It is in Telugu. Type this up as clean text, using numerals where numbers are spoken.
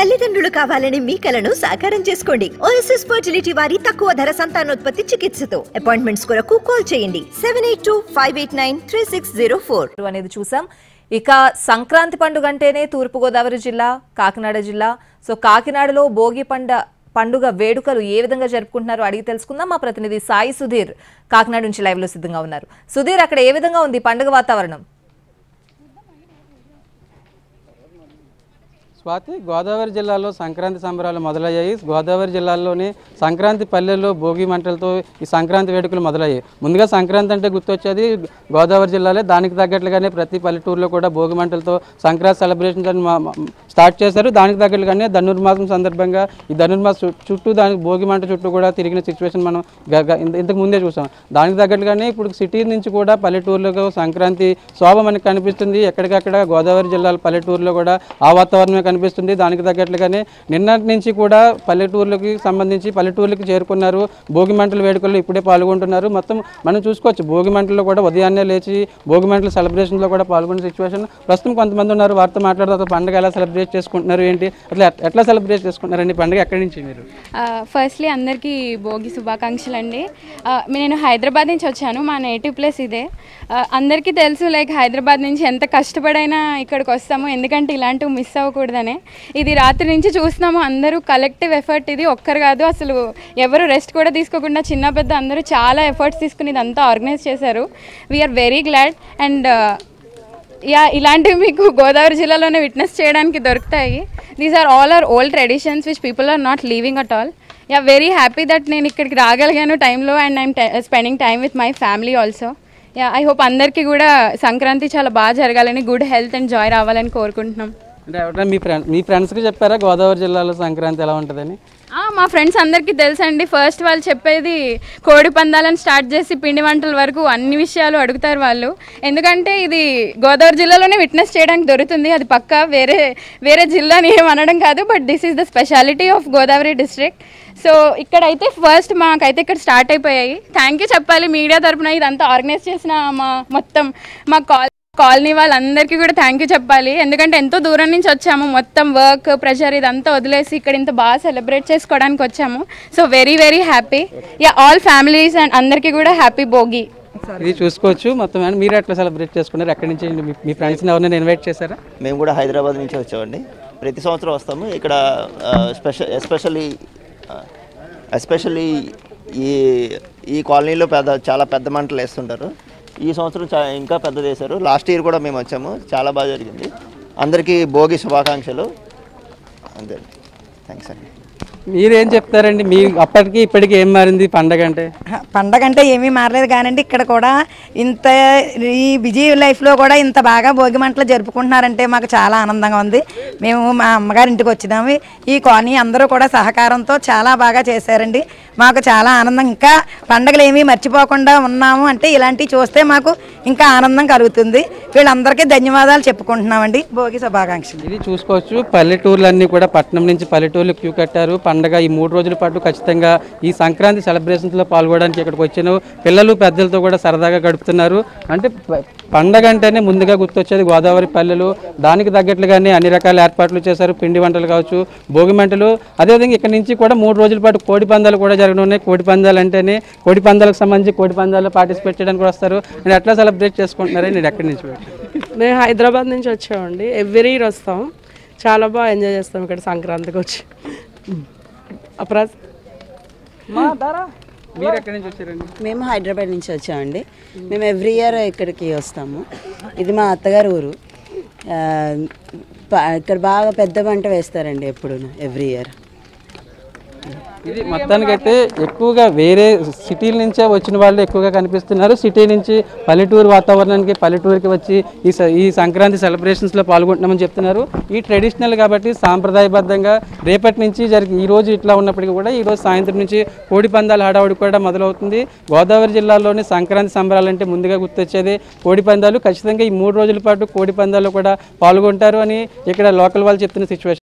తల్లిదండ్రులు కావాలని మీ కలను సాకారం చేసుకోండి. ఓఎస్ఎస్ ఫర్టిలిటీ వారి తక్కువ ధర సంతానోత్పత్తి చికిత్సతో అపాయింట్మెంట్స్ కొరకు కాల్ చేయండి 7825893604 అనేది చూసాం. ఇక సంక్రాంతి పండుగ అంటేనే తూర్పుగోదావరి జిల్లా, కాకినాడ జిల్లా. సో కాకినాడలో భోగి పండుగ వేడుకలు ఏ విధంగా జరుపుకుంటున్నారో అడిగి తెలుసుకుందాం. మా ప్రతినిధి సాయి సుధీర్ కాకినాడ నుంచి లైవ్ లో సిద్ధంగా ఉన్నారు. సుధీర్, అక్కడ ఏ విధంగా ఉంది పండుగ వాతావరణం? స్వాతి, గోదావరి జిల్లాలో సంక్రాంతి సంబరాలు మొదలయ్యాయి. గోదావరి జిల్లాలోని సంక్రాంతి పల్లెల్లో భోగి మంటలతో ఈ సంక్రాంతి వేడుకలు మొదలయ్యాయి. ముందుగా సంక్రాంతి అంటే గుర్తొచ్చేది గోదావరి జిల్లాలో. దానికి తగ్గట్లుగానే ప్రతి పల్లెటూరులో కూడా భోగి మంటలతో సంక్రాంతి సెలబ్రేషన్స్ స్టార్ట్ చేశారు. దానికి తగ్గట్లుగానే ధనుర్మాసం సందర్భంగా ఈ ధనుర్మాసం చుట్టూ దానికి భోగి మంట చుట్టూ కూడా తిరిగిన సిచ్యువేషన్ మనం ఇంతకు ముందే చూసాం. దానికి తగ్గట్లుగానే ఇప్పుడు సిటీ నుంచి కూడా పల్లెటూరులో సంక్రాంతి శోభ మనకు కనిపిస్తుంది. ఎక్కడికక్కడ గోదావరి జిల్లాల పల్లెటూరులో కూడా ఆ వాతావరణమే కనిపిస్తుంది. దానికి తగ్గట్లుగానే నిన్నటి నుంచి కూడా పల్లెటూర్లకి సంబంధించి పల్లెటూర్లకి చేరుకున్నారు. భోగి మంటల వేడుకల్లో ఇప్పుడే పాల్గొంటున్నారు. మొత్తం మనం చూసుకోవచ్చు, భోగి మంటల్లో కూడా ఉదయాన్నే లేచి భోగి మంటల సెలబ్రేషన్లో కూడా పాల్గొనే సిచ్యువేషన్. ప్రస్తుతం కొంతమంది ఉన్నారు, వారితో మాట్లాడుతూ పండుగ ఎలా సెలబ్రేట్ చేసుకుంటున్నారు, ఏంటి అట్లా ఎట్లా సెలబ్రేట్ చేసుకుంటున్నారండి పండుగ? ఎక్కడి నుంచి మీరు? ఫస్ట్లీ అందరికీ భోగి శుభాకాంక్షలు అండి. నేను హైదరాబాద్ నుంచి వచ్చాను. మా నేటివ్ ప్లేస్ ఇదే. అందరికీ తెలుసు, లైక్ హైదరాబాద్ నుంచి ఎంత కష్టపడైనా ఇక్కడికి వస్తాము, ఎందుకంటే ఇలాంటివి మిస్ అవ్వకూడదని. ఇది రాత్రి నుంచి చూస్తున్నాము, అందరూ కలెక్టివ్ ఎఫర్ట్. ఇది ఒక్కరు కాదు, అసలు ఎవరు రెస్ట్ కూడా తీసుకోకుండా చిన్న పెద్ద అందరూ చాలా ఎఫర్ట్స్ తీసుకుని ఇదంతా ఆర్గనైజ్ చేశారు. We are very glad. అండ్ ఇలాంటివి మీకు గోదావరి జిల్లాలోనే విట్నెస్ చేయడానికి దొరుకుతాయి. These are all our old traditions which people are not leaving at all. Very happy that నేను ఇక్కడికి రాగలిగాను టైంలో. And I'm spending time with my family also. I hope అందరికీ కూడా సంక్రాంతి చాలా బాగా జరగాలని, గుడ్ హెల్త్ అండ్ జాయ్ రావాలని కోరుకుంటున్నాం. అంటే ఎవరైనా మీ ఫ్రెండ్స్కి చెప్పారా గోదావరి జిల్లాలో సంక్రాంతి ఎలా ఉంటుందని? మా ఫ్రెండ్స్ అందరికీ తెలుసండి. ఫస్ట్ వాళ్ళు చెప్పేది కోడి పందాలను స్టార్ట్ చేసి పిండి వంటల వరకు అన్ని విషయాలు అడుగుతారు వాళ్ళు. ఎందుకంటే ఇది గోదావరి జిల్లాలోనే విట్నెస్ చేయడానికి దొరుకుతుంది. అది పక్కా వేరే జిల్లాని ఏం అనడం కాదు, but this is the speciality of Godavari district. So ఇక్కడైతే ఫస్ట్ మాకైతే ఇక్కడ స్టార్ట్ అయిపోయాయి. థ్యాంక్ యూ చెప్పాలి మీడియా తరఫున ఇదంతా ఆర్గనైజ్ చేసిన మా కాలనీ వాళ్ళందరికీ కూడా థ్యాంక్ యూ చెప్పాలి. ఎందుకంటే ఎంతో దూరం నుంచి వచ్చాము, మొత్తం వర్క్ ప్రెషర్ ఇదంతా వదిలేసి ఇక్కడ ఇంత బాగా సెలబ్రేట్ చేసుకోవడానికి వచ్చాము. So very very happy. All families and అందరికీ కూడా హ్యాపీ భోగి. ఇది చూసుకోవచ్చు మొత్తం. మీరు ఎట్లా సెలబ్రేట్ చేసుకున్నారు? ఎక్కడి నుంచి మీ ఫ్రెండ్స్ని ఎవరైనా ఇన్వైట్ చేశారా? మేము కూడా హైదరాబాద్ నుంచి వచ్చామండి. ప్రతి సంవత్సరం వస్తాము ఇక్కడ. ఎస్పెషల్లీ ఈ కాలనీలో చాలా పెద్ద మంటలు వేస్తుంటారు. ఈ సంవత్సరం ఇంకా పెద్దది వేశారు. లాస్ట్ ఇయర్ కూడా మేము వచ్చాము, చాలా బాగా జరిగింది. అందరికీ భోగి శుభాకాంక్షలు. అంతే, థ్యాంక్స్ అండి. మీరేం చెప్తారండి? మీ అప్పటికి ఇప్పటికి ఏం మారింది పండగ అంటే? పండగ అంటే ఏమీ మారలేదు కానండి, ఇక్కడ కూడా ఇంత ఈ బిజీ లైఫ్లో కూడా ఇంత బాగా భోగి మంటలు జరుపుకుంటున్నారంటే మాకు చాలా ఆనందంగా ఉంది. మేము మా అమ్మగారి ఇంటికి వచ్చినాము. ఈ కాలనీ అందరూ కూడా సహకారంతో చాలా బాగా చేశారండి. మాకు చాలా ఆనందం. ఇంకా పండగలు ఏమీ మర్చిపోకుండా ఉన్నాము అంటే ఇలాంటివి చూస్తే మాకు ఇంకా ఆనందం కలుగుతుంది. వీళ్ళందరికీ ధన్యవాదాలు చెప్పుకుంటున్నామండి. భోగి శుభాకాంక్షలు. ఇది చూసుకోవచ్చు, పల్లెటూర్లన్నీ కూడా పట్టణం నుంచి పల్లెటూర్లు క్యూ కట్టారు. పండగ ఈ 3 రోజుల పాటు ఖచ్చితంగా ఈ సంక్రాంతి సెలబ్రేషన్స్లో పాల్గొనడానికి ఇక్కడికి వచ్చిన పిల్లలు పెద్దలతో కూడా సరదాగా గడుపుతున్నారు. అంటే పండగ అంటేనే ముందుగా గుర్తొచ్చేది గోదావరి పల్లెలు. దానికి తగ్గట్లుగానే అన్ని రకాల ఏర్పాట్లు చేశారు. పిండి వంటలు కావచ్చు, భోగి మంటలు. అదేవిధంగా ఇక్కడ నుంచి కూడా 3 రోజుల పాటు కోడి పందాలు కూడా జరగనున్నాయి. కోడి పందాలు అంటేనే కోడి పందాలకు సంబంధించి కోడి పందాల్లో పార్టిసిపేట్ చేయడానికి కూడా వస్తారు. నేను ఎట్లా సెలబ్రేట్ చేసుకుంటున్నారని నేను ఎక్కడి నుంచి? మేము హైదరాబాద్ నుంచి వచ్చామండి. ఎవ్రీ ఇయర్ వస్తాం, చాలా బాగా ఎంజాయ్ చేస్తాం ఇక్కడ సంక్రాంతికి వచ్చి. మీరు ఎక్కడి నుంచి వచ్చారండి? మేము హైదరాబాద్ నుంచి వచ్చామండి. మేము ఎవ్రీ ఇయర్ ఇక్కడికి వస్తాము. ఇది మా అత్తగారు ఊరు. ఇక్కడ బాగా పెద్ద పంట వేస్తారండి ఎప్పుడు, ఎవ్రీ ఇయర్. ఇది మొత్తానికైతే ఎక్కువగా వేరే సిటీల నుంచే వచ్చిన వాళ్ళు ఎక్కువగా కనిపిస్తున్నారు. సిటీ నుంచి పల్లెటూరు వాతావరణానికి పల్లెటూరుకి వచ్చి ఈ సంక్రాంతి సెలబ్రేషన్స్లో పాల్గొంటున్నామని చెప్తున్నారు. ఈ ట్రెడిషనల్ కాబట్టి సాంప్రదాయబద్ధంగా రేపటి నుంచి ఈ రోజు ఇట్లా ఉన్నప్పటికీ కూడా ఈరోజు సాయంత్రం నుంచి కోడి పందాల హడావుడి కూడా మొదలవుతుంది. గోదావరి జిల్లాలోని సంక్రాంతి సంబరాలంటే ముందుగా గుర్తొచ్చేది కోడి పందాలు. ఖచ్చితంగా ఈ 3 రోజుల పాటు కోడి పందాలు కూడా పాల్గొంటారు అని ఇక్కడ లోకల్ వాళ్ళు చెప్తున్న సిచ్యువేషన్.